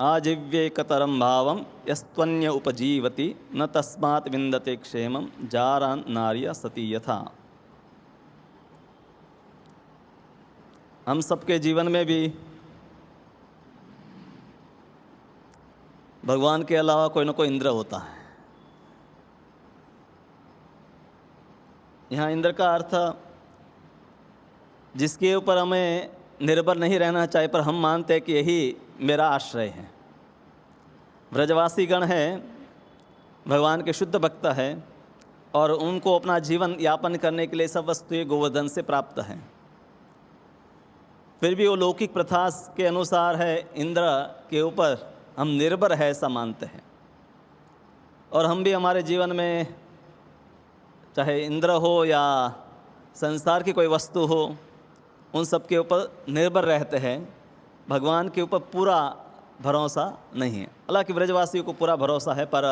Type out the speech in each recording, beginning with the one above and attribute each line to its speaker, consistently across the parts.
Speaker 1: आजीव्येकतरं भावं यस्त्वन्य उपजीवति न तस्मात् विन्दते क्षेमं जारान् नार्य सती यथा। हम सबके जीवन में भी भगवान के अलावा कोई ना कोई इंद्र होता है। यहाँ इंद्र का अर्थ जिसके ऊपर हमें निर्भर नहीं रहना चाहिए, पर हम मानते हैं कि यही मेरा आश्रय है। ब्रजवासी गण है, भगवान के शुद्ध भक्त है और उनको अपना जीवन यापन करने के लिए सब वस्तुएं गोवर्धन से प्राप्त हैं। फिर भी वो लौकिक प्रथा के अनुसार है, इंद्र के ऊपर हम निर्भर है ऐसा मानते हैं। और हम भी हमारे जीवन में चाहे इंद्र हो या संसार की कोई वस्तु हो, उन सब के ऊपर निर्भर रहते हैं। भगवान के ऊपर पूरा भरोसा नहीं है। हालांकि ब्रजवासियों को पूरा भरोसा है, पर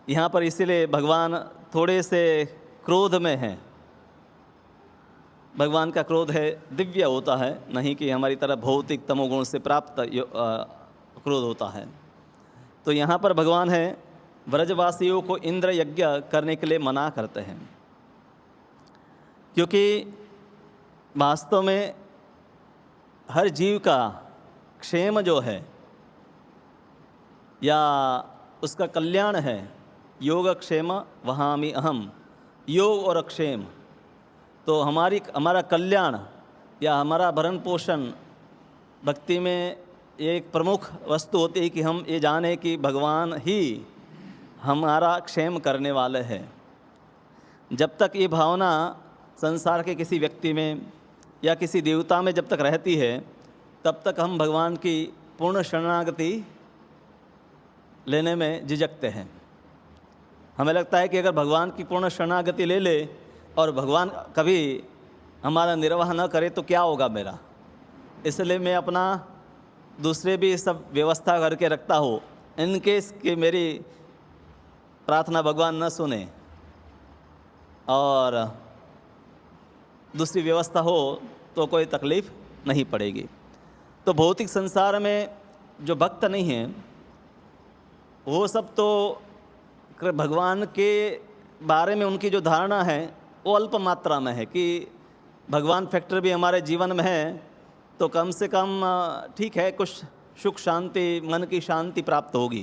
Speaker 1: यहाँ पर इसीलिए भगवान थोड़े से क्रोध में हैं। भगवान का क्रोध है दिव्य होता है, नहीं कि हमारी तरह भौतिक तमोगुण से प्राप्त क्रोध होता है। तो यहाँ पर भगवान है ब्रजवासियों को इंद्र यज्ञ करने के लिए मना करते हैं, क्योंकि वास्तव में हर जीव का क्षेम जो है या उसका कल्याण है, योग क्षेम वहामि अहम, योग और क्षेम, तो हमारा कल्याण या हमारा भरण पोषण भक्ति में एक प्रमुख वस्तु होती है कि हम ये जाने कि भगवान ही हमारा क्षेम करने वाले हैं। जब तक ये भावना संसार के किसी व्यक्ति में या किसी देवता में जब तक रहती है, तब तक हम भगवान की पूर्ण शरणागति लेने में झिझकते हैं। हमें लगता है कि अगर भगवान की पूर्ण शरणागति ले ले और भगवान कभी हमारा निर्वाह न करे तो क्या होगा मेरा। इसलिए मैं अपना दूसरे भी सब व्यवस्था करके रखता हूँ, इन केस कि मेरी प्रार्थना भगवान न सुने और दूसरी व्यवस्था हो तो कोई तकलीफ़ नहीं पड़ेगी। तो भौतिक संसार में जो भक्त नहीं हैं, वो सब तो भगवान के बारे में उनकी जो धारणा है वो अल्प मात्रा में है कि भगवान फैक्टर भी हमारे जीवन में है तो कम से कम ठीक है, कुछ सुख शांति, मन की शांति प्राप्त होगी।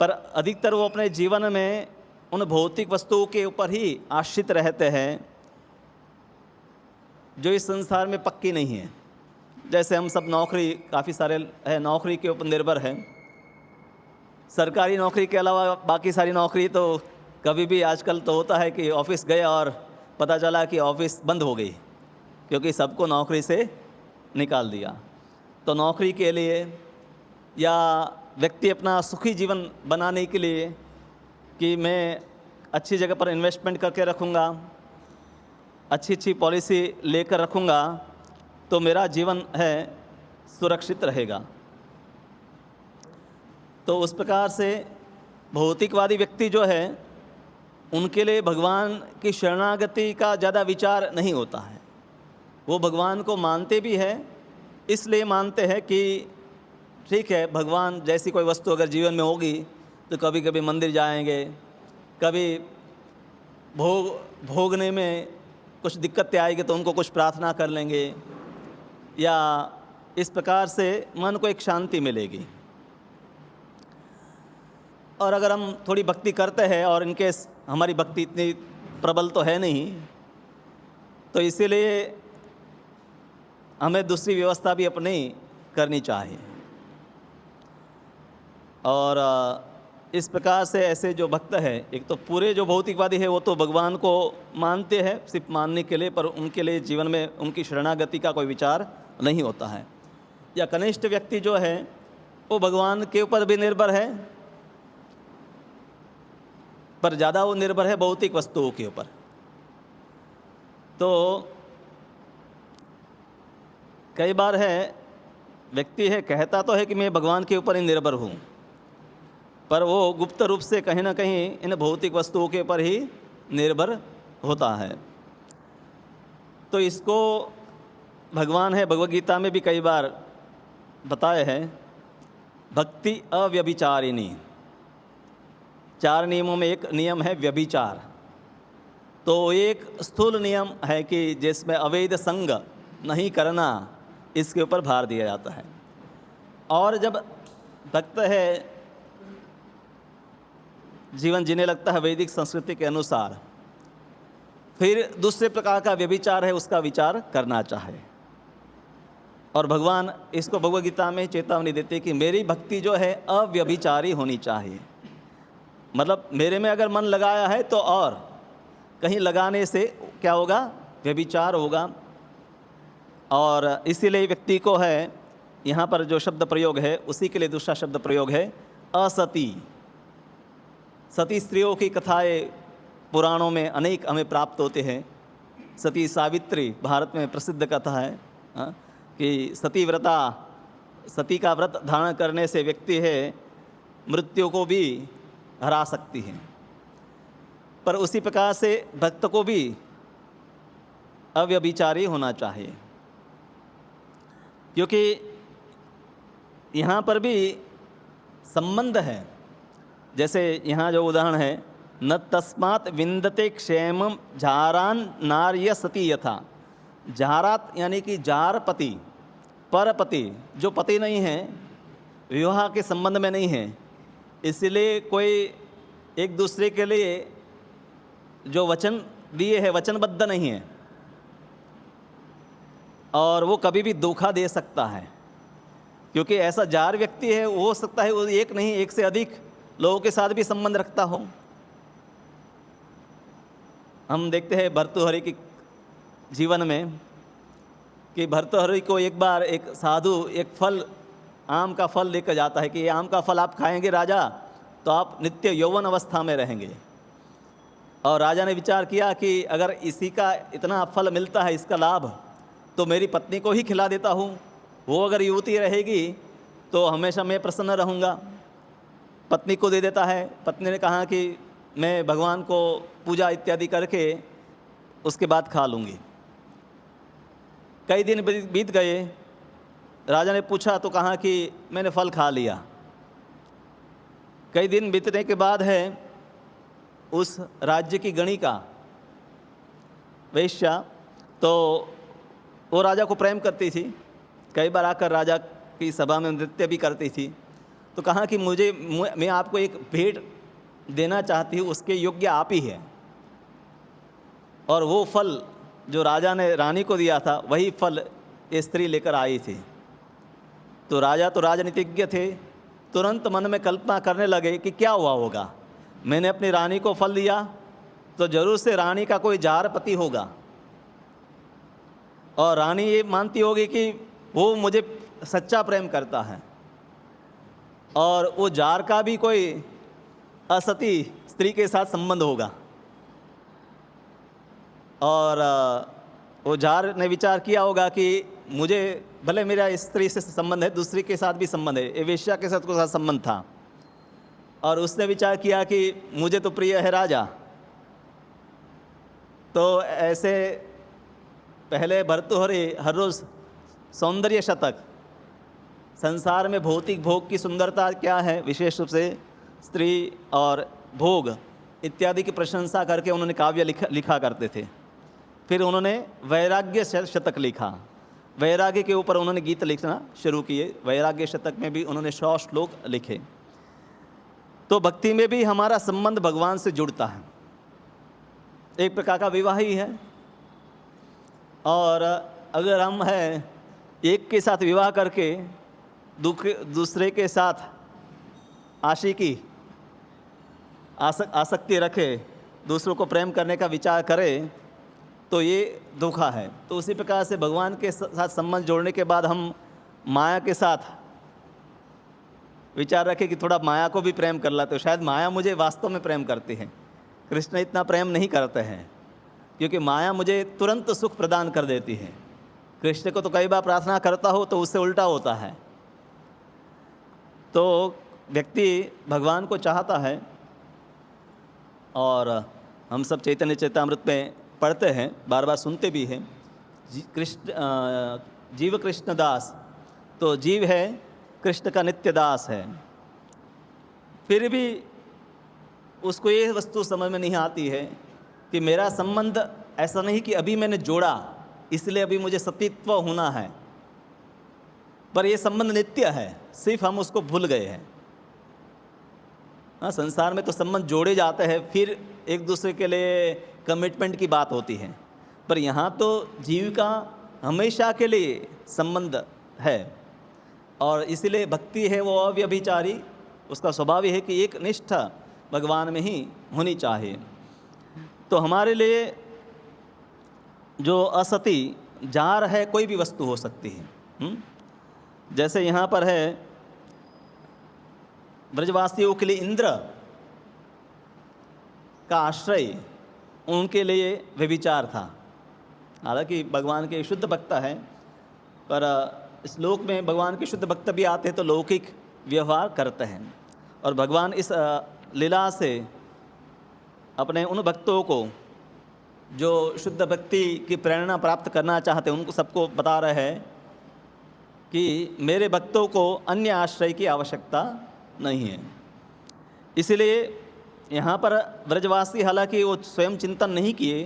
Speaker 1: पर अधिकतर वो अपने जीवन में उन भौतिक वस्तुओं के ऊपर ही आश्रित रहते हैं जो इस संसार में पक्की नहीं है। जैसे हम सब नौकरी, काफ़ी सारे है नौकरी के ऊपर निर्भर है। सरकारी नौकरी के अलावा बाकी सारी नौकरी तो कभी भी आजकल तो होता है कि ऑफिस गए और पता चला कि ऑफिस बंद हो गई, क्योंकि सबको नौकरी से निकाल दिया। तो नौकरी के लिए या व्यक्ति अपना सुखी जीवन बनाने के लिए कि मैं अच्छी जगह पर इन्वेस्टमेंट करके रखूँगा, अच्छी अच्छी पॉलिसी लेकर रखूँगा, तो मेरा जीवन है सुरक्षित रहेगा। तो उस प्रकार से भौतिकवादी व्यक्ति जो है, उनके लिए भगवान की शरणागति का ज़्यादा विचार नहीं होता है। वो भगवान को मानते भी हैं, इसलिए मानते हैं कि ठीक है, भगवान जैसी कोई वस्तु अगर जीवन में होगी तो कभी कभी मंदिर जाएंगे, कभी भोगने में कुछ दिक्कतें आएगी तो उनको कुछ प्रार्थना कर लेंगे, या इस प्रकार से मन को एक शांति मिलेगी। और अगर हम थोड़ी भक्ति करते हैं और इनके हमारी भक्ति इतनी प्रबल तो है नहीं, तो इसीलिए हमें दूसरी व्यवस्था भी अपनी करनी चाहिए। और इस प्रकार से ऐसे जो भक्त है, एक तो पूरे जो भौतिकवादी है वो तो भगवान को मानते हैं सिर्फ मानने के लिए, पर उनके लिए जीवन में उनकी शरणागति का कोई विचार नहीं होता है। या कनिष्ठ व्यक्ति जो है वो भगवान के ऊपर भी निर्भर है, पर ज़्यादा वो निर्भर है भौतिक वस्तुओं के ऊपर। तो कई बार है व्यक्ति है कहता तो है कि मैं भगवान के ऊपर ही निर्भर हूँ, पर वो गुप्त रूप से कहीं ना कहीं इन भौतिक वस्तुओं के ऊपर ही निर्भर होता है। तो इसको भगवान है भगवद गीता में भी कई बार बताए हैं भक्ति अव्यभिचारिणी। 4 नियमों में एक नियम है व्यभिचार। तो एक स्थूल नियम है कि जिसमें अवैध संग नहीं करना, इसके ऊपर भार दिया जाता है। और जब भक्त है जीवन जीने लगता है वैदिक संस्कृति के अनुसार, फिर दूसरे प्रकार का व्यभिचार है उसका विचार करना चाहे। और भगवान इसको भगवद गीता में चेतावनी देते कि मेरी भक्ति जो है अव्यभिचारी होनी चाहिए। मतलब मेरे में अगर मन लगाया है तो, और कहीं लगाने से क्या होगा, व्यभिचार होगा। और इसीलिए व्यक्ति को है, यहाँ पर जो शब्द प्रयोग है उसी के लिए दूसरा शब्द प्रयोग है असती। सती स्त्रियों की कथाएं पुराणों में अनेक हमें प्राप्त होते हैं। सती सावित्री भारत में प्रसिद्ध कथा है कि सती व्रता, सती का व्रत धारण करने से व्यक्ति है मृत्यु को भी हरा सकती है। पर उसी प्रकार से भक्त को भी अव्यभिचारी होना चाहिए, क्योंकि यहाँ पर भी संबंध है। जैसे यहाँ जो उदाहरण है, न तस्मात् विंदते क्षेमम जारान नार्य सती यथा। जारात यानी कि जार पति, पर पति, जो पति नहीं है, विवाह के संबंध में नहीं है, इसलिए कोई एक दूसरे के लिए जो वचन दिए है वचनबद्ध नहीं है, और वो कभी भी धोखा दे सकता है। क्योंकि ऐसा जार व्यक्ति है, वो हो सकता है वो एक नहीं एक से अधिक लोगों के साथ भी संबंध रखता हो। हम देखते हैं भर्तृहरि के जीवन में कि भर्तृहरि को एक बार एक साधु एक फल, आम का फल लेकर जाता है कि ये आम का फल आप खाएंगे राजा तो आप नित्य यौवन अवस्था में रहेंगे। और राजा ने विचार किया कि अगर इसी का इतना फल मिलता है, इसका लाभ, तो मेरी पत्नी को ही खिला देता हूँ, वो अगर युवती रहेगी तो हमेशा मैं प्रसन्न रहूँगा। पत्नी को दे देता है। पत्नी ने कहा कि मैं भगवान को पूजा इत्यादि करके उसके बाद खा लूँगी। कई दिन बीत गए, राजा ने पूछा तो कहा कि मैंने फल खा लिया। कई दिन बीतने के बाद है उस राज्य की गणिका वेश्या, तो वो राजा को प्रेम करती थी, कई बार आकर राजा की सभा में नृत्य भी करती थी। तो कहा कि मैं आपको एक भेंट देना चाहती हूँ, उसके योग्य आप ही है। और वो फल जो राजा ने रानी को दिया था, वही फल ये स्त्री लेकर आई थी। तो राजा तो राजनीतिज्ञ थे, तुरंत मन में कल्पना करने लगे कि क्या हुआ होगा, मैंने अपनी रानी को फल दिया तो जरूर से रानी का कोई जार पति होगा, और रानी ये मानती होगी कि वो मुझे सच्चा प्रेम करता है, और वो जार का भी कोई असती स्त्री के साथ संबंध होगा। और वो जार ने विचार किया होगा कि मुझे भले मेरा स्त्री से संबंध है, दूसरी के साथ भी संबंध है, ये वेश्या के साथ उसका संबंध था। और उसने विचार किया कि मुझे तो प्रिय है राजा। तो ऐसे पहले भर्तृहरि हर रोज़ सौंदर्य शतक, संसार में भौतिक भोग की सुंदरता क्या है, विशेष रूप से स्त्री और भोग इत्यादि की प्रशंसा करके उन्होंने काव्य लिखा करते थे। फिर उन्होंने वैराग्य शतक लिखा, वैराग्य के ऊपर उन्होंने गीत लिखना शुरू किए। वैराग्य शतक में भी उन्होंने 100 श्लोक लिखे। तो भक्ति में भी हमारा संबंध भगवान से जुड़ता है, एक प्रकार का विवाह ही है। और अगर हम हैं एक के साथ विवाह करके दूसरे के साथ आशिकी आसक्ति रखे, दूसरों को प्रेम करने का विचार करें, तो ये धोखा है। तो उसी प्रकार से भगवान के साथ संबंध जोड़ने के बाद हम माया के साथ विचार रखें कि थोड़ा माया को भी प्रेम कर लाते, तो शायद माया मुझे वास्तव में प्रेम करती है, कृष्ण इतना प्रेम नहीं करते हैं, क्योंकि माया मुझे तुरंत सुख प्रदान कर देती है। कृष्ण को तो कई बार प्रार्थना करता हो तो उससे उल्टा होता है। तो व्यक्ति भगवान को चाहता है, और हम सब चैतन्य चैतामृत में पढ़ते हैं, बार बार सुनते भी हैं। जीव कृष्णदास, तो जीव है कृष्ण का नित्य दास है, फिर भी उसको ये वस्तु समझ में नहीं आती है कि मेरा संबंध ऐसा नहीं कि अभी मैंने जोड़ा इसलिए अभी मुझे सतीत्व होना है, पर ये संबंध नित्य है, सिर्फ हम उसको भूल गए हैं। हाँ, संसार में तो संबंध जोड़े जाते हैं, फिर एक दूसरे के लिए कमिटमेंट की बात होती है, पर यहाँ तो जीव का हमेशा के लिए संबंध है। और इसलिए भक्ति है वो अव्यभिचारी, उसका स्वभाव है कि एक निष्ठा भगवान में ही होनी चाहिए। तो हमारे लिए जो असती जार है, कोई भी वस्तु हो सकती है। जैसे यहाँ पर है ब्रजवासियों के लिए इंद्र का आश्रय उनके लिए व्यभिचार था। हालांकि भगवान के शुद्ध भक्त हैं, पर इस लोक में भगवान के शुद्ध भक्त भी आते हैं तो लौकिक व्यवहार करते हैं, और भगवान इस लीला से अपने उन भक्तों को जो शुद्ध भक्ति की प्रेरणा प्राप्त करना चाहते हैं उनको सबको बता रहे हैं कि मेरे भक्तों को अन्य आश्रय की आवश्यकता नहीं है। इसलिए यहाँ पर ब्रजवासी हालांकि वो स्वयं चिंतन नहीं किए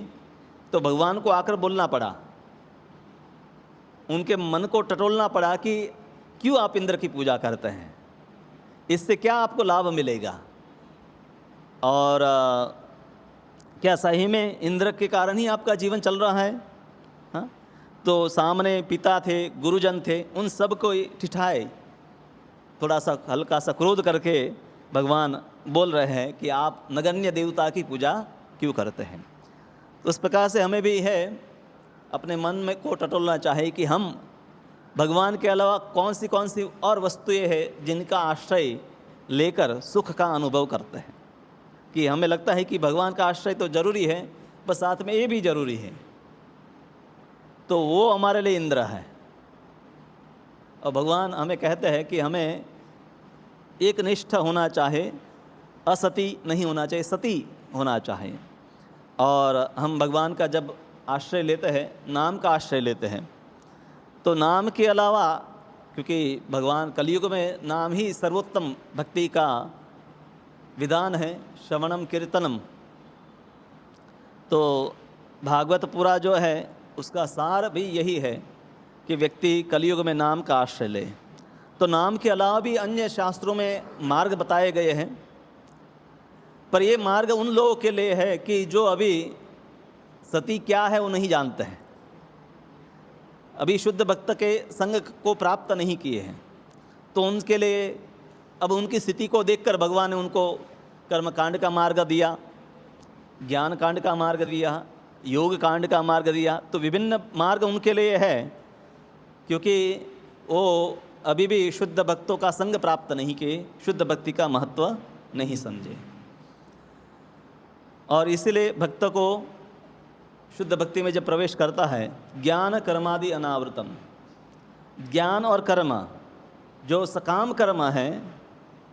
Speaker 1: तो भगवान को आकर बोलना पड़ा, उनके मन को टटोलना पड़ा कि क्यों आप इंद्र की पूजा करते हैं, इससे क्या आपको लाभ मिलेगा, और क्या सही में इंद्र के कारण ही आपका जीवन चल रहा है। हाँ, तो सामने पिता थे, गुरुजन थे, उन सब को ठिठाए, थोड़ा सा हल्का सा क्रोध करके भगवान बोल रहे हैं कि आप नगण्य देवता की पूजा क्यों करते हैं। तो उस प्रकार से हमें भी है अपने मन में को टटोलना चाहिए कि हम भगवान के अलावा कौन सी और वस्तुएं हैं जिनका आश्रय लेकर सुख का अनुभव करते हैं, कि हमें लगता है कि भगवान का आश्रय तो ज़रूरी है, पर साथ में ये भी ज़रूरी है, तो वो हमारे लिए इंद्र है। और भगवान हमें कहते हैं कि हमें एक निष्ठ होना चाहिए, असती नहीं होना चाहिए, सती होना चाहिए। और हम भगवान का जब आश्रय लेते हैं, नाम का आश्रय लेते हैं, तो नाम के अलावा, क्योंकि भगवान कलयुग में नाम ही सर्वोत्तम भक्ति का विधान है, श्रवणम कीर्तनम, तो भागवत पूरा जो है उसका सार भी यही है कि व्यक्ति कलयुग में नाम का आश्रय ले। तो नाम के अलावा भी अन्य शास्त्रों में मार्ग बताए गए हैं, पर ये मार्ग उन लोगों के लिए है कि जो अभी सती क्या है वो नहीं जानते हैं, अभी शुद्ध भक्त के संग को प्राप्त नहीं किए हैं, तो उनके लिए अब उनकी स्थिति को देखकर भगवान ने उनको कर्मकांड का मार्ग दिया, ज्ञान कांड का मार्ग दिया, योग कांड का मार्ग दिया। तो विभिन्न मार्ग उनके लिए है, क्योंकि वो अभी भी शुद्ध भक्तों का संग प्राप्त नहीं किए, शुद्ध भक्ति का महत्व नहीं समझे। और इसलिए भक्त को शुद्ध भक्ति में जब प्रवेश करता है, ज्ञान कर्मादि अनावृतम, ज्ञान और कर्म जो सकाम कर्म है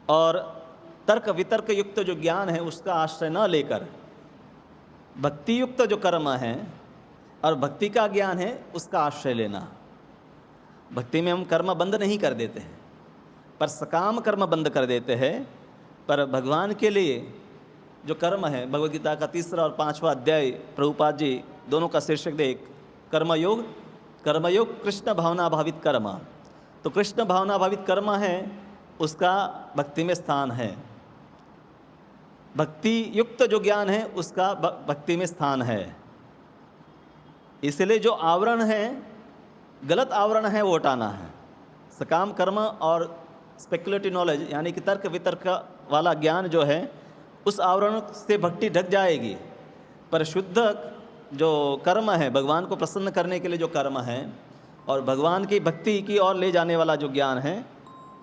Speaker 1: और तर्क वितर्क युक्त जो ज्ञान है उसका आश्रय न लेकर भक्ति युक्त जो कर्म है और भक्ति का ज्ञान है उसका आश्रय लेना। भक्ति में हम कर्म बंद नहीं कर देते हैं, पर सकाम कर्म बंद कर देते हैं, पर भगवान के लिए जो कर्म है, भगवद गीता का 3 और 5वां अध्याय प्रभुपाद जी दोनों का शीर्षक देख, कर्मयोग, कर्मयोग कृष्ण भावना भावित कर्म। तो कृष्ण भावना भावित कर्म है उसका भक्ति में स्थान है, भक्ति युक्त जो ज्ञान है उसका भक्ति में स्थान है। इसलिए जो आवरण है, गलत आवरण है, वो हटाना है। सकाम कर्म और स्पेकुलेटिव नॉलेज यानी कि तर्क वितर्क वाला ज्ञान जो है उस आवरण से भक्ति ढक जाएगी, पर शुद्ध जो कर्म है, भगवान को प्रसन्न करने के लिए जो कर्म है और भगवान की भक्ति की ओर ले जाने वाला जो ज्ञान है,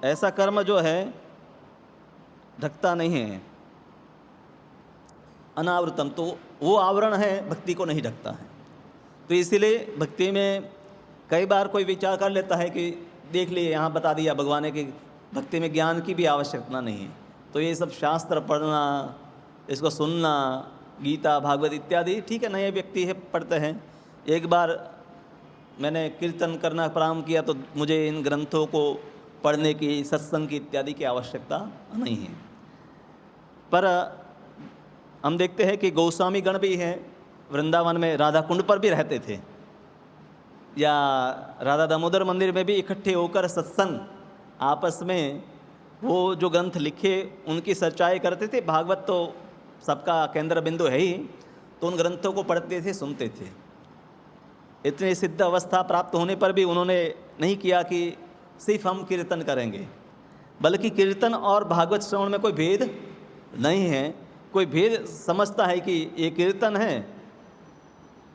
Speaker 1: ऐसा कर्म जो है ढकता नहीं है, अनावृतम, तो वो आवरण है भक्ति को नहीं ढकता है। तो इसीलिए भक्ति में कई बार कोई विचार कर लेता है कि देख लिए यहाँ बता दिया भगवान ने कि भक्ति में ज्ञान की भी आवश्यकता नहीं है, तो ये सब शास्त्र पढ़ना, इसको सुनना, गीता भागवत इत्यादि ठीक है, नए व्यक्ति है पढ़ते हैं। एक बार मैंने कीर्तन करना प्रारंभ किया तो मुझे इन ग्रंथों को पढ़ने की, सत्संग की इत्यादि की आवश्यकता नहीं है। पर हम देखते हैं कि गोस्वामी गण भी हैं, वृंदावन में राधा कुंड पर भी रहते थे, या राधा दामोदर मंदिर में भी इकट्ठे होकर सत्संग आपस में वो जो ग्रंथ लिखे उनकी चर्चाएँ करते थे। भागवत तो सबका केंद्र बिंदु है ही, तो उन ग्रंथों को पढ़ते थे, सुनते थे। इतनी सिद्ध अवस्था प्राप्त होने पर भी उन्होंने नहीं किया कि सिर्फ हम कीर्तन करेंगे, बल्कि कीर्तन और भागवत श्रवण में कोई भेद नहीं है। कोई भेद समझता है कि ये कीर्तन है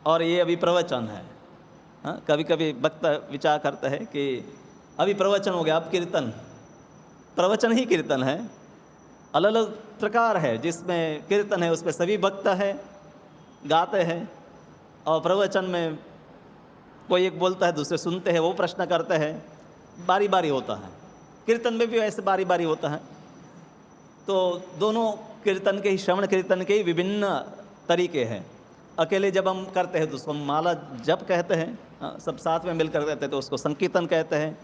Speaker 1: और ये अभी प्रवचन है। हाँ, कभी कभी वक्ता विचार करता है कि अभी प्रवचन हो गया, अब कीर्तन, प्रवचन ही कीर्तन है। अलग अलग प्रकार है, जिसमें कीर्तन है उसमें सभी भक्त है, गाते हैं, और प्रवचन में कोई एक बोलता है, दूसरे सुनते हैं, वो प्रश्न करते हैं, बारी बारी होता है। कीर्तन में भी ऐसे बारी बारी होता है। तो दोनों कीर्तन के ही, श्रवण कीर्तन के ही विभिन्न तरीके हैं। अकेले जब हम करते हैं तो उसको माला जप कहते हैं, सब साथ में मिलकर कहते हैं तो उसको संकीर्तन कहते हैं।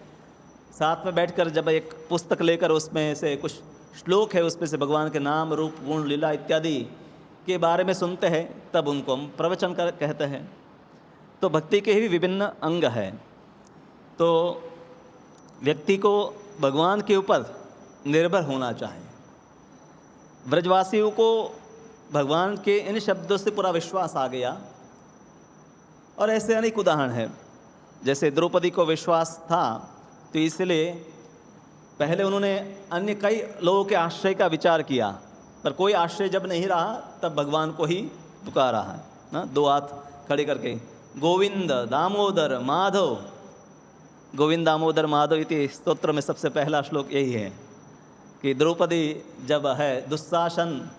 Speaker 1: साथ में बैठकर जब एक पुस्तक लेकर उसमें से कुछ श्लोक है, उसमें से भगवान के नाम, रूप, गुण, लीला इत्यादि के बारे में सुनते हैं, तब उनको हम प्रवचन कर कहते हैं। तो भक्ति के ही विभिन्न अंग हैं। तो व्यक्ति को भगवान के ऊपर निर्भर होना चाहिए। ब्रजवासियों को भगवान के इन शब्दों से पूरा विश्वास आ गया, और ऐसे अनेक उदाहरण हैं। जैसे द्रौपदी को विश्वास था, तो इसलिए पहले उन्होंने अन्य कई लोगों के आश्रय का विचार किया, पर कोई आश्रय जब नहीं रहा तब भगवान को ही पुकारा है ना, दो हाथ खड़े करके, गोविंद दामोदर माधव। गोविंद दामोदर माधव इति स्तोत्र में सबसे पहला श्लोक यही है कि द्रौपदी जब है दुशासन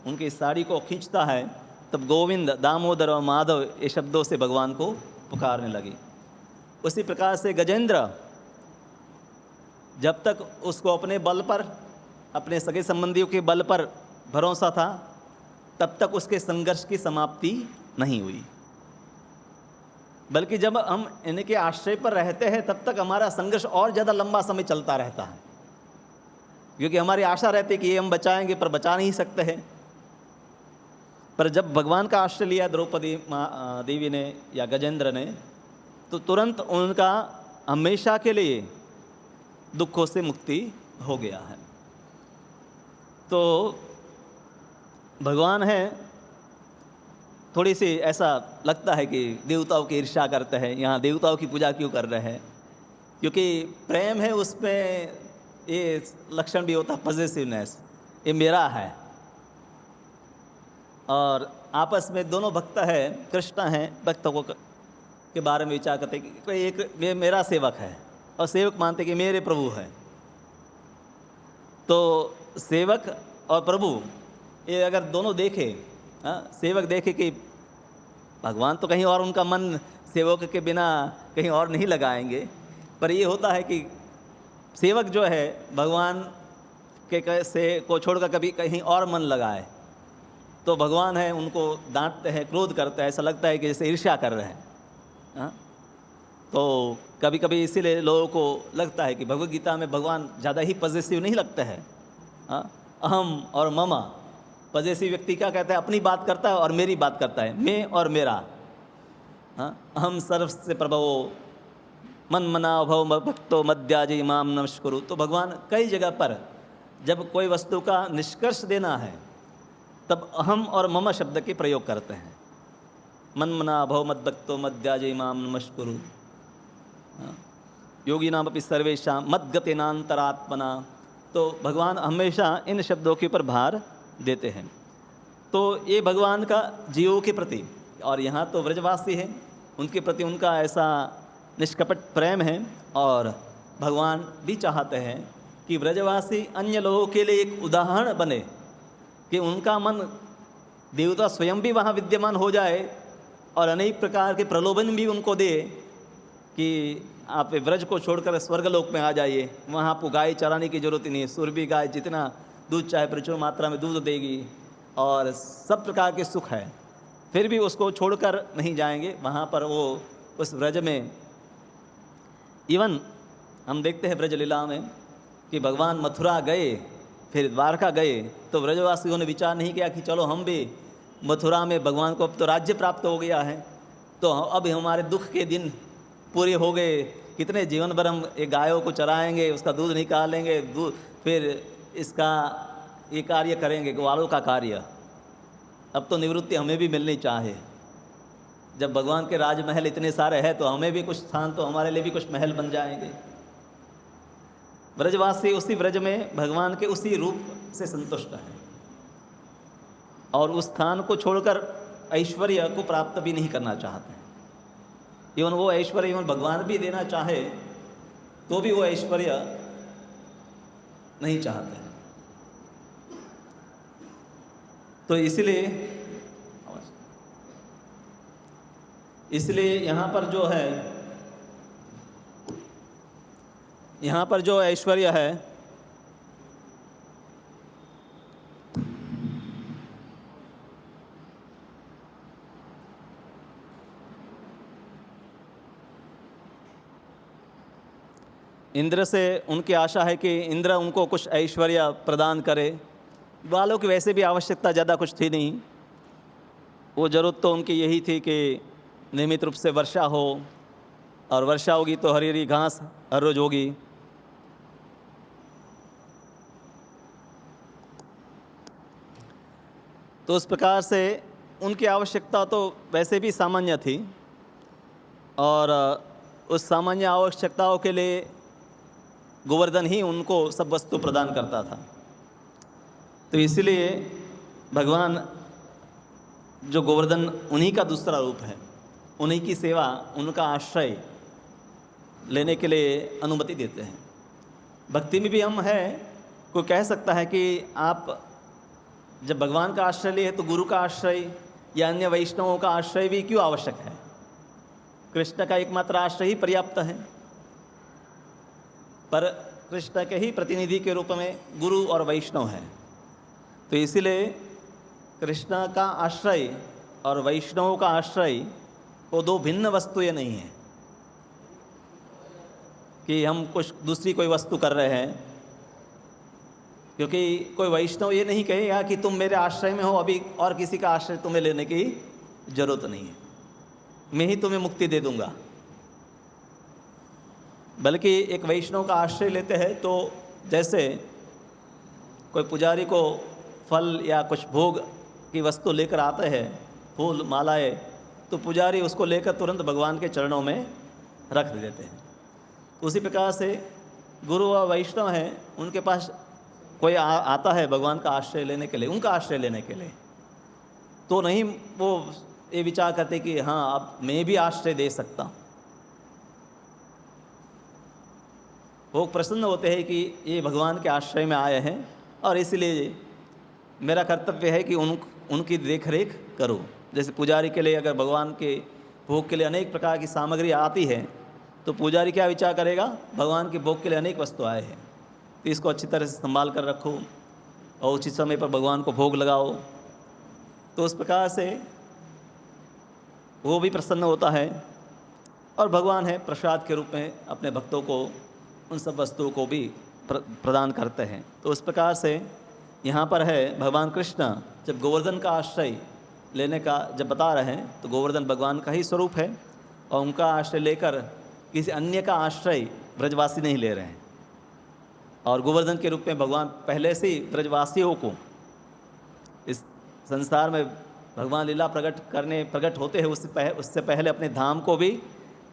Speaker 1: उनकी साड़ी को खींचता है, तब गोविंद दामोदर और माधव ये शब्दों से भगवान को पुकारने लगी। उसी प्रकार से गजेंद्र, जब तक उसको अपने बल पर, अपने सगे संबंधियों के बल पर भरोसा था, तब तक उसके संघर्ष की समाप्ति नहीं हुई। बल्कि जब हम इनके आश्रय पर रहते हैं, तब तक हमारा संघर्ष और ज़्यादा लंबा समय चलता रहता है, क्योंकि हमारी आशा रहती है कि ये हम बचाएंगे, पर बचा नहीं सकते हैं। पर जब भगवान का आश्रय लिया द्रौपदी देवी ने या गजेंद्र ने, तो तुरंत उनका हमेशा के लिए दुखों से मुक्ति हो गया है। तो भगवान है, थोड़ी सी ऐसा लगता है कि देवताओं की ईर्ष्या करते हैं, यहाँ देवताओं की पूजा क्यों कर रहे हैं, क्योंकि प्रेम है उसमें ये लक्षण भी होता है पॉजिटिवनेस, ये मेरा है। और आपस में दोनों भक्त है, कृष्ण हैं, भक्तों को के बारे में विचार करते कि कोई एक मेरा सेवक है, और सेवक मानते कि मेरे प्रभु है। तो सेवक और प्रभु ये अगर दोनों देखे, सेवक देखे कि भगवान तो कहीं और उनका मन सेवक के बिना कहीं और नहीं लगाएंगे, पर ये होता है कि सेवक जो है भगवान के से को छोड़कर कभी कहीं और मन लगाए, तो भगवान है उनको डांटते हैं, क्रोध करते हैं, ऐसा लगता है कि जैसे ईर्ष्या कर रहे हैं। तो कभी कभी इसीलिए लोगों को लगता है कि भगवद गीता में भगवान ज़्यादा ही पॉजिटिव नहीं लगते हैं। अहम और ममा, पॉजिटिव व्यक्ति क्या कहता है, अपनी बात करता है और मेरी बात करता है, मैं और मेरा। अहम सर्वस्य प्रभवो मन मना भव भक्तो मध्याजी इमाम नमस्कुरु। तो भगवान कई जगह पर जब कोई वस्तु का निष्कर्ष देना है, तब अहम और मम शब्द के प्रयोग करते हैं। मन मना भव मद भक्तो मध्याजी इमाम नमस्कुरु, योगी नाम अपनी सर्वेशा मद्गतेनांतरात्मना। तो भगवान हमेशा इन शब्दों के ऊपर भार देते हैं। तो ये भगवान का जीवों के प्रति, और यहाँ तो व्रजवासी हैं, उनके प्रति उनका ऐसा निष्कपट प्रेम है। और भगवान भी चाहते हैं कि व्रजवासी अन्य लोगों के लिए एक उदाहरण बने, कि उनका मन देवता स्वयं भी वहाँ विद्यमान हो जाए, और अनेक प्रकार के प्रलोभन भी उनको दे कि आप व्रज को छोड़कर स्वर्गलोक में आ जाइए, वहाँ आपको गाय चराने की जरूरत ही नहीं है, सुरभि गाय जितना दूध चाहे प्रचुर मात्रा में दूध देगी, और सब प्रकार के सुख है, फिर भी उसको छोड़कर नहीं जाएंगे। वहाँ पर वो उस व्रज में इवन हम देखते हैं ब्रज लीला में कि भगवान मथुरा गए, फिर द्वारका गए, तो ब्रजवासियों ने विचार नहीं किया कि चलो हम भी मथुरा में, भगवान को अब तो राज्य प्राप्त हो गया है, तो अब हमारे दुख के दिन पूरे हो गए, कितने जीवन भर हम एक गायों को चराएंगे, उसका दूध निकालेंगे, दूध फिर इसका ये कार्य करेंगे, ग्वालों का कार्य, अब तो निवृत्ति हमें भी मिलनी चाहिए। जब भगवान के राजमहल इतने सारे हैं तो हमें भी कुछ स्थान, तो हमारे लिए भी कुछ महल बन जाएंगे। ब्रजवासी उसी ब्रज में भगवान के उसी रूप से संतुष्ट है और उस स्थान को छोड़कर ऐश्वर्य को प्राप्त भी नहीं करना चाहते हैं। इवन वो ऐश्वर्य इवन भगवान भी देना चाहे तो भी वो ऐश्वर्य नहीं चाहते हैं। तो इसलिए यहाँ पर जो ऐश्वर्य है, इंद्र से उनकी आशा है कि इंद्र उनको कुछ ऐश्वर्य प्रदान करे। बालों की वैसे भी आवश्यकता ज़्यादा कुछ थी नहीं, वो ज़रूरत तो उनकी यही थी कि नियमित रूप से वर्षा हो, और वर्षा होगी तो हरी हरी घास हर रोज होगी। तो उस प्रकार से उनकी आवश्यकता तो वैसे भी सामान्य थी, और उस सामान्य आवश्यकताओं के लिए गोवर्धन ही उनको सब वस्तु प्रदान करता था। तो इसलिए भगवान जो गोवर्धन उन्हीं का दूसरा रूप है, उन्हीं की सेवा, उनका आश्रय लेने के लिए अनुमति देते हैं। भक्ति में भी हम है, कोई कह सकता है कि आप जब भगवान का आश्रय लिए तो गुरु का आश्रय या अन्य वैष्णवों का आश्रय भी क्यों आवश्यक है? कृष्ण का एकमात्र आश्रय ही पर्याप्त है। पर कृष्ण के ही प्रतिनिधि के रूप में गुरु और वैष्णव हैं, तो इसीलिए कृष्ण का आश्रय और वैष्णवों का आश्रय वो दो भिन्न वस्तुएं नहीं हैं कि हम कुछ दूसरी कोई वस्तु कर रहे हैं। क्योंकि कोई वैष्णव ये नहीं कहेगा कि तुम मेरे आश्रय में हो, अभी और किसी का आश्रय तुम्हें लेने की जरूरत नहीं है, मैं ही तुम्हें मुक्ति दे दूंगा। बल्कि एक वैष्णव का आश्रय लेते हैं तो जैसे कोई पुजारी को फल या कुछ भोग की वस्तु लेकर आते हैं, फूल मालाएं, तो पुजारी उसको लेकर तुरंत भगवान के चरणों में रख देते हैं। उसी प्रकार से गुरु और वैष्णव हैं, उनके पास कोई आता है भगवान का आश्रय लेने के लिए, उनका आश्रय लेने के लिए, तो नहीं वो ये विचार करते कि हाँ अब मैं भी आश्रय दे सकता हूँ। वो प्रसन्न होते हैं कि ये भगवान के आश्रय में आए हैं और इसलिए मेरा कर्तव्य है कि उनकी देख रेख करूँ। जैसे पुजारी के लिए अगर भगवान के भोग के लिए अनेक प्रकार की सामग्री आती है तो पुजारी क्या विचार करेगा, भगवान के भोग के लिए अनेक वस्तु आए हैं तो इसको अच्छी तरह से संभाल कर रखो और उचित समय पर भगवान को भोग लगाओ। तो उस प्रकार से वो भी प्रसन्न होता है और भगवान है प्रसाद के रूप में अपने भक्तों को उन सब वस्तुओं को भी प्रदान करते हैं। तो उस प्रकार से यहाँ पर है भगवान कृष्ण जब गोवर्धन का आश्रय लेने का जब बता रहे हैं तो गोवर्धन भगवान का ही स्वरूप है और उनका आश्रय लेकर किसी अन्य का आश्रय ब्रजवासी नहीं ले रहे हैं। और गोवर्धन के रूप में भगवान पहले से ही ब्रजवासियों को इस संसार में भगवान लीला प्रकट होते हैं उससे पहले अपने धाम को भी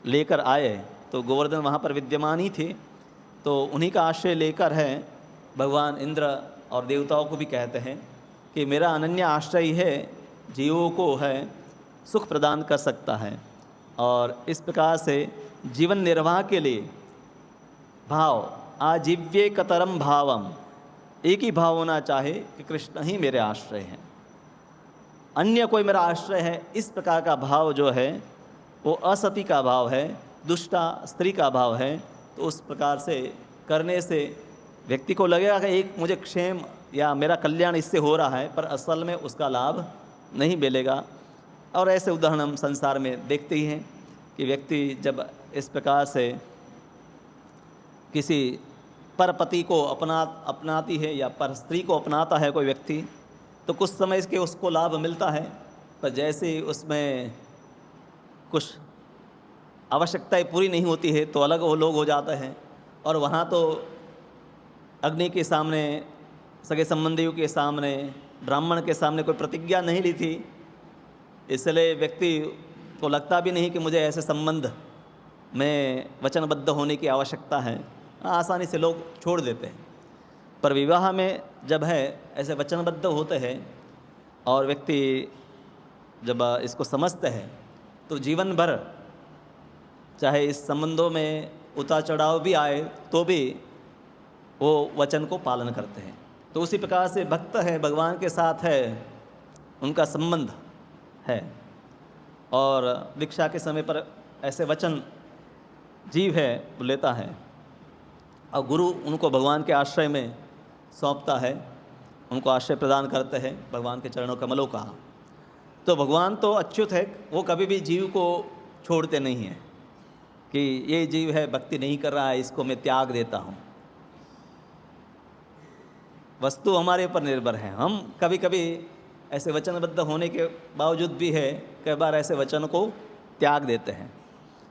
Speaker 1: लेकर आए। तो गोवर्धन वहाँ पर विद्यमान ही थे, तो उन्हीं का आश्रय लेकर है भगवान इंद्र और देवताओं को भी कहते हैं कि मेरा अनन्य आश्रय है, जीवों को है सुख प्रदान कर सकता है। और इस प्रकार से जीवन निर्वाह के लिए भाव आजीव्य कतरम भावम, एक ही भाव होना चाहे कि कृष्ण ही मेरे आश्रय हैं, अन्य कोई मेरा आश्रय है, इस प्रकार का भाव जो है वो असती का भाव है, दुष्टा स्त्री का भाव है। तो उस प्रकार से करने से व्यक्ति को लगेगा कि एक मुझे क्षेम या मेरा कल्याण इससे हो रहा है, पर असल में उसका लाभ नहीं मिलेगा। और ऐसे उदाहरण हम संसार में देखते ही हैं कि व्यक्ति जब इस प्रकार से किसी पर पति को अपनाती है या पर स्त्री को अपनाता है कोई व्यक्ति, तो कुछ समय के उसको लाभ मिलता है, पर जैसे ही उसमें कुछ आवश्यकताएं पूरी नहीं होती है तो अलग वो लोग हो जाते हैं। और वहाँ तो अग्नि के सामने, सगे संबंधियों के सामने, ब्राह्मण के सामने कोई प्रतिज्ञा नहीं ली थी, इसलिए व्यक्ति को लगता भी नहीं कि मुझे ऐसे संबंध में वचनबद्ध होने की आवश्यकता है, आसानी से लोग छोड़ देते हैं। पर विवाह में जब है ऐसे वचनबद्ध होते हैं और व्यक्ति जब इसको समझते हैं तो जीवन भर चाहे इस संबंधों में उतार चढ़ाव भी आए तो भी वो वचन को पालन करते हैं। तो उसी प्रकार से भक्त है, भगवान के साथ है, उनका संबंध है, और दीक्षा के समय पर ऐसे वचन जीव है वो लेता है और गुरु उनको भगवान के आश्रय में सौंपता है, उनको आश्रय प्रदान करते हैं भगवान के चरणों कमलों का। तो भगवान तो अच्युत है, वो कभी भी जीव को छोड़ते नहीं हैं कि ये जीव है भक्ति नहीं कर रहा है, इसको मैं त्याग देता हूँ। वस्तु हमारे ऊपर निर्भर है, हम कभी कभी ऐसे वचनबद्ध होने के बावजूद भी है कई बार ऐसे वचन को त्याग देते हैं।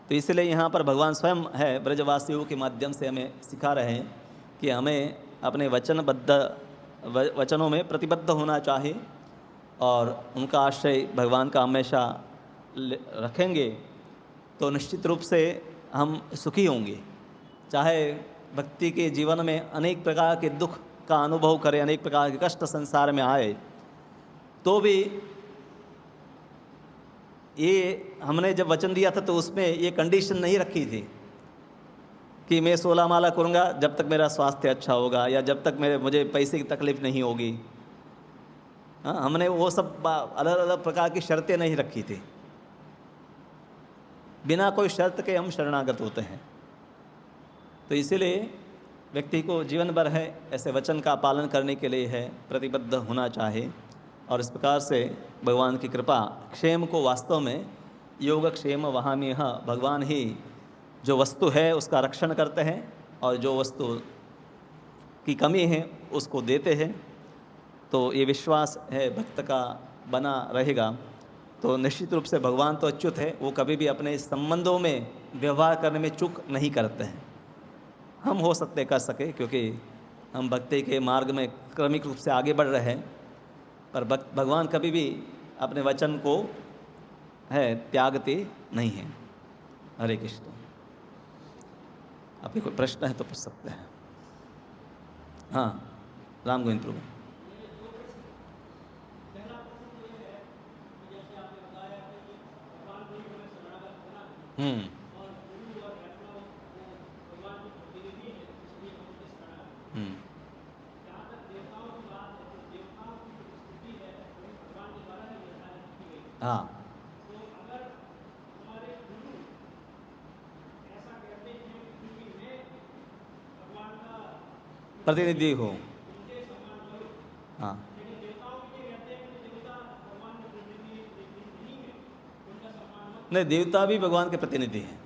Speaker 1: तो इसलिए यहाँ पर भगवान स्वयं है ब्रजवासियों के माध्यम से हमें सिखा रहे हैं कि हमें अपने वचनों में प्रतिबद्ध होना चाहिए और उनका आश्रय भगवान का हमेशा रखेंगे तो निश्चित रूप से हम सुखी होंगे। चाहे भक्ति के जीवन में अनेक प्रकार के दुख का अनुभव करें, अनेक प्रकार के कष्ट संसार में आए, तो भी ये हमने जब वचन दिया था तो उसमें ये कंडीशन नहीं रखी थी कि मैं 16 माला करूँगा जब तक मेरा स्वास्थ्य अच्छा होगा या जब तक मुझे पैसे की तकलीफ नहीं होगी। हाँ, हमने वो सब अलग अलग प्रकार की शर्तें नहीं रखी थी। बिना कोई शर्त के हम शरणागत होते हैं। तो इसीलिए व्यक्ति को जीवन भर है ऐसे वचन का पालन करने के लिए है प्रतिबद्ध होना चाहिए, और इस प्रकार से भगवान की कृपा क्षेम को, वास्तव में योगक्षेम वहाम्यह, भगवान ही जो वस्तु है उसका रक्षण करते हैं और जो वस्तु की कमी है उसको देते हैं। तो ये विश्वास है भक्त का बना रहेगा। तो निश्चित रूप से भगवान तो अच्युत है, वो कभी भी अपने संबंधों में व्यवहार करने में चूक नहीं करते हैं। हम हो सकते कर सके क्योंकि हम भक्ति के मार्ग में क्रमिक रूप से आगे बढ़ रहे हैं, पर भगवान कभी भी अपने वचन को है त्यागते नहीं हैं। हरे कृष्ण। आपके कोई प्रश्न है तो पूछ सकते हैं। हाँ, राम गोविंद प्रभु। हाँ, प्रतिनिधि हो। हाँ, नहीं, देवता भी भगवान के प्रतिनिधि हैं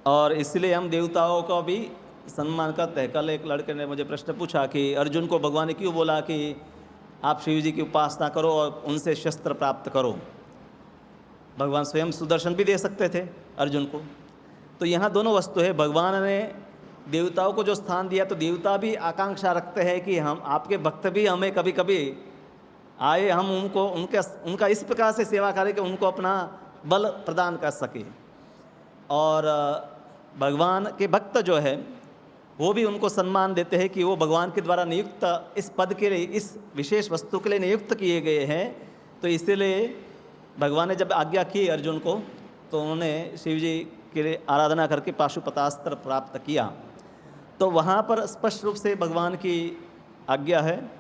Speaker 1: और इसलिए हम देवताओं का भी सम्मान करते हैं। कल एक लड़के ने मुझे प्रश्न पूछा कि अर्जुन को भगवान ने क्यों बोला कि आप शिव जी की उपासना करो और उनसे शस्त्र प्राप्त करो। भगवान स्वयं सुदर्शन भी दे सकते थे अर्जुन को। तो यहाँ दोनों वस्तु है, भगवान ने देवताओं को जो स्थान दिया तो देवता भी आकांक्षा रखते हैं कि हम आपके भक्त भी हमें कभी कभी आए, हम उनको उनका इस प्रकार से सेवा करें कि उनको अपना बल प्रदान कर सके। और भगवान के भक्त जो है वो भी उनको सम्मान देते हैं कि वो भगवान के द्वारा नियुक्त इस पद के लिए, इस विशेष वस्तु के लिए नियुक्त किए गए हैं। तो इसीलिए भगवान ने जब आज्ञा की अर्जुन को तो उन्होंने शिव जी के लिए आराधना करके पाशुपतास्त्र प्राप्त किया। तो वहाँ पर स्पष्ट रूप से भगवान की आज्ञा है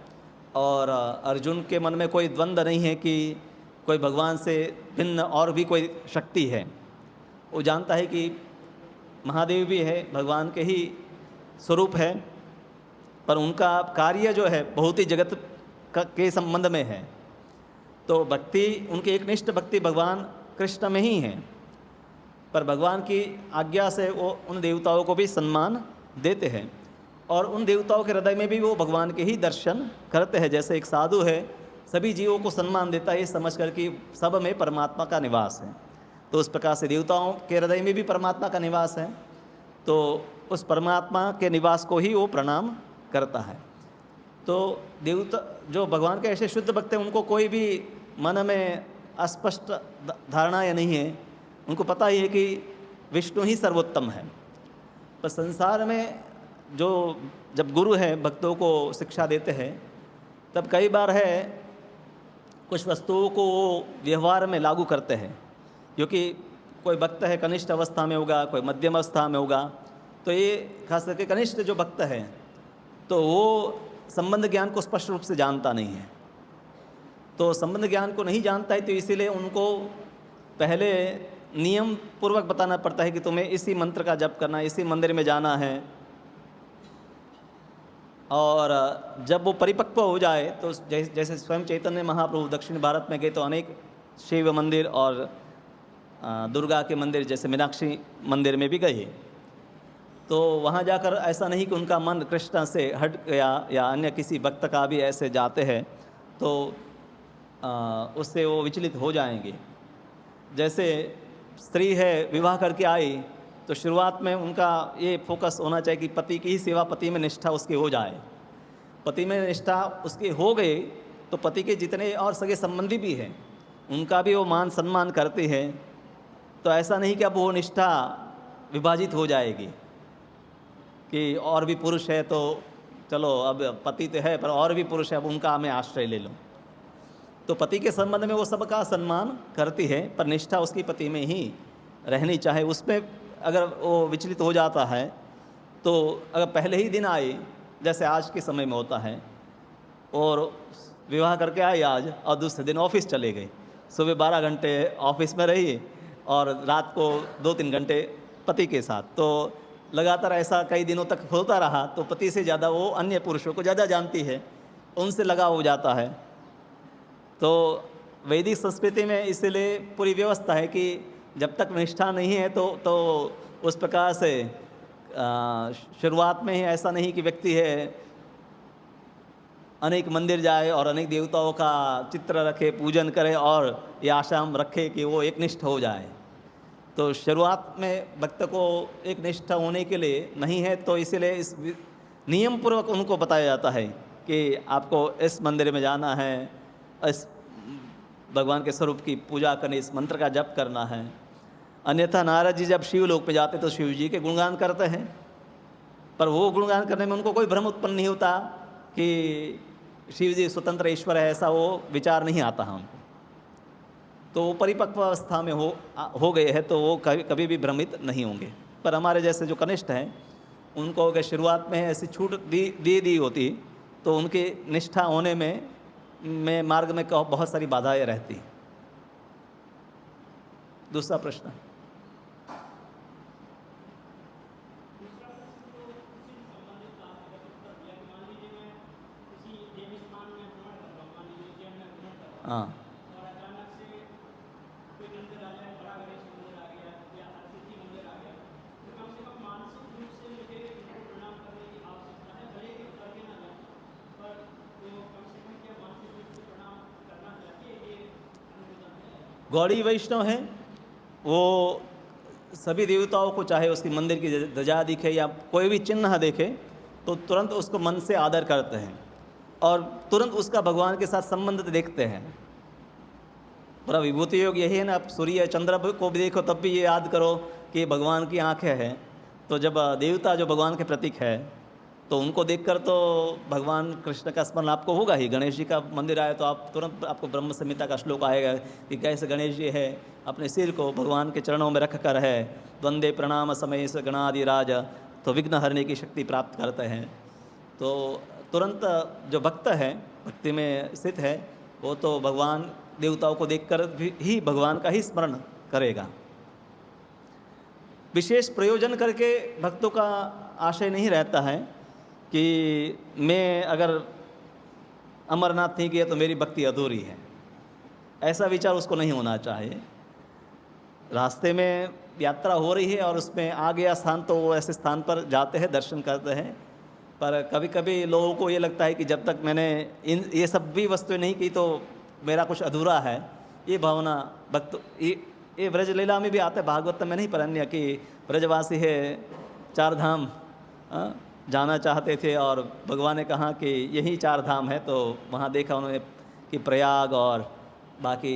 Speaker 1: और अर्जुन के मन में कोई द्वंद्व नहीं है कि कोई भगवान से भिन्न और भी कोई शक्ति है। वो जानता है कि महादेव भी है, भगवान के ही स्वरूप है, पर उनका कार्य जो है बहुत ही जगत के संबंध में है। तो भक्ति, उनकी एकनिष्ठ भक्ति भगवान कृष्ण में ही है, पर भगवान की आज्ञा से वो उन देवताओं को भी सम्मान देते हैं और उन देवताओं के हृदय में भी वो भगवान के ही दर्शन करते हैं। जैसे एक साधु है, सभी जीवों को सम्मान देता है ये समझ कर कि सब में परमात्मा का निवास है, तो उस प्रकार से देवताओं के हृदय में भी परमात्मा का निवास है, तो उस परमात्मा के निवास को ही वो प्रणाम करता है। तो देवता जो भगवान के ऐसे शुद्ध भक्त हैं, उनको कोई भी मन में अस्पष्ट धारणा या नहीं है, उनको पता ही है कि विष्णु ही सर्वोत्तम है। पर संसार में जो जब गुरु हैं भक्तों को शिक्षा देते हैं, तब कई बार है कुछ वस्तुओं को वो व्यवहार में लागू करते हैं, क्योंकि कोई भक्त है कनिष्ठ अवस्था में होगा, कोई मध्यम अवस्था में होगा, तो ये खास करके कनिष्ठ जो भक्त है तो वो संबंध ज्ञान को स्पष्ट रूप से जानता नहीं है। तो संबंध ज्ञान को नहीं जानता है, तो इसीलिए उनको पहले नियम पूर्वक बताना पड़ता है कि तुम्हें इसी मंत्र का जप करना है, इसी मंदिर में जाना है। और जब वो परिपक्व हो जाए तो जैसे स्वयं चैतन्य महाप्रभु दक्षिण भारत में गए तो अनेक शिव मंदिर और दुर्गा के मंदिर जैसे मीनाक्षी मंदिर में भी गए, तो वहाँ जाकर ऐसा नहीं कि उनका मन कृष्ण से हट गया या अन्य किसी भक्त का भी ऐसे जाते हैं तो उससे वो विचलित हो जाएंगे। जैसे स्त्री है विवाह करके आई तो शुरुआत में उनका ये फोकस होना चाहिए कि पति की ही सेवा, पति में निष्ठा उसकी हो जाए। पति में निष्ठा उसकी हो गई तो पति के जितने और सगे संबंधी भी हैं उनका भी वो मान सम्मान करती है। तो ऐसा नहीं कि अब वो निष्ठा विभाजित हो जाएगी कि और भी पुरुष है तो चलो अब पति तो है पर और भी पुरुष है अब उनका मैं आश्रय ले लूँ। तो पति के संबंध में वो सबका सम्मान करती है पर निष्ठा उसकी पति में ही रहनी चाहे। उसमें अगर वो विचलित हो जाता है तो अगर पहले ही दिन आई जैसे आज के समय में होता है और विवाह करके आई आज और दूसरे दिन ऑफिस चले गए, सुबह 12 घंटे ऑफिस में रही और रात को 2-3 घंटे पति के साथ, तो लगातार ऐसा कई दिनों तक होता रहा तो पति से ज़्यादा वो अन्य पुरुषों को ज़्यादा जानती है, उनसे लगाव हो जाता है। तो वैदिक संस्कृति में इसलिए पूरी व्यवस्था है कि जब तक निष्ठा नहीं है तो उस प्रकार से शुरुआत में ही ऐसा नहीं कि व्यक्ति है अनेक मंदिर जाए और अनेक देवताओं का चित्र रखे, पूजन करे और ये आशा रखे कि वो एक निष्ठ हो जाए। तो शुरुआत में भक्त को एक निष्ठा होने के लिए नहीं है, तो इसीलिए इस नियम पूर्वक उनको बताया जाता है कि आपको इस मंदिर में जाना है, इस भगवान के स्वरूप की पूजा करनी, इस मंत्र का जप करना है। अन्यथा नारद जी जब शिवलोक में जाते तो शिव जी के गुणगान करते हैं, पर वो गुणगान करने में उनको कोई भ्रम उत्पन्न नहीं होता कि शिव जी स्वतंत्र ईश्वर है, ऐसा वो विचार नहीं आता है उनको। तो वो परिपक्व अवस्था में हो गए हैं तो वो कभी भी भ्रमित नहीं होंगे। पर हमारे जैसे जो कनिष्ठ हैं उनको अगर शुरुआत में ऐसी छूट दी होती तो उनकी निष्ठा होने में मार्ग में बहुत सारी बाधाएं रहती। दूसरा प्रश्न, हाँ गौड़ी वैष्णव हैं वो सभी देवताओं को चाहे उसकी मंदिर की ध्वजा दिखे या कोई भी चिन्ह देखे तो तुरंत उसको मन से आदर करते हैं और तुरंत उसका भगवान के साथ संबंध देखते हैं। पूरा विभूति योग यही है ना, आप सूर्य चंद्र को भी देखो तब भी ये याद करो कि भगवान की आंखें हैं। तो जब देवता जो भगवान के प्रतीक है तो उनको देखकर तो भगवान कृष्ण का स्मरण आपको होगा ही। गणेश जी का मंदिर आए तो आप तुरंत आपको ब्रह्म संहिता का श्लोक आएगा कि कैसे गणेश जी है अपने सिर को भगवान के चरणों में रख कर है द्वंद्वे प्रणाम समय से गणादि राज, तो विघ्न हरने की शक्ति प्राप्त करते हैं। तो तुरंत जो भक्त है भक्ति में स्थित है वो तो भगवान देवताओं को देखकर ही भगवान का ही स्मरण करेगा। विशेष प्रयोजन करके भक्तों का आशय नहीं रहता है कि मैं अगर अमरनाथ नहीं गया तो मेरी भक्ति अधूरी है, ऐसा विचार उसको नहीं होना चाहिए। रास्ते में यात्रा हो रही है और उसमें आ गया स्थान तो वो ऐसे स्थान पर जाते हैं, दर्शन करते हैं। पर कभी कभी लोगों को ये लगता है कि जब तक मैंने ये सब भी वस्तुएं नहीं की तो मेरा कुछ अधूरा है। ये भावना भक्त ये ब्रज लीला में भी आता है, भागवत में नहीं परन्य कि ब्रजवासी है, चार धाम जाना चाहते थे और भगवान ने कहा कि यही चार धाम है, तो वहाँ देखा उन्होंने कि प्रयाग और बाकी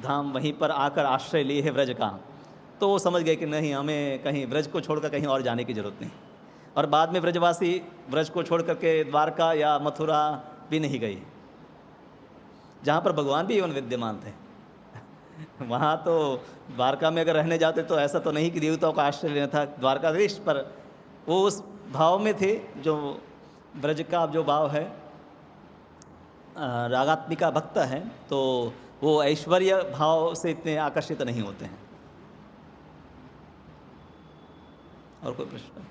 Speaker 1: धाम वहीं पर आकर आश्रय लिए है ब्रज का। तो वो समझ गए कि नहीं, हमें कहीं ब्रज को छोड़कर कहीं और जाने की ज़रूरत नहीं। और बाद में ब्रजवासी ब्रज को छोड़ करके द्वारका या मथुरा भी नहीं गए, जहाँ पर भगवान भी एवं विद्यमान थे। वहाँ तो द्वारका में अगर रहने जाते तो ऐसा तो नहीं कि देवताओं का आश्रय लेना था द्वारकाधीश, पर वो उस भाव में थे जो ब्रज का जो भाव है, रागात्मिका भक्त है, तो वो ऐश्वर्य भाव से इतने आकर्षित नहीं होते हैं। और कोई प्रश्न?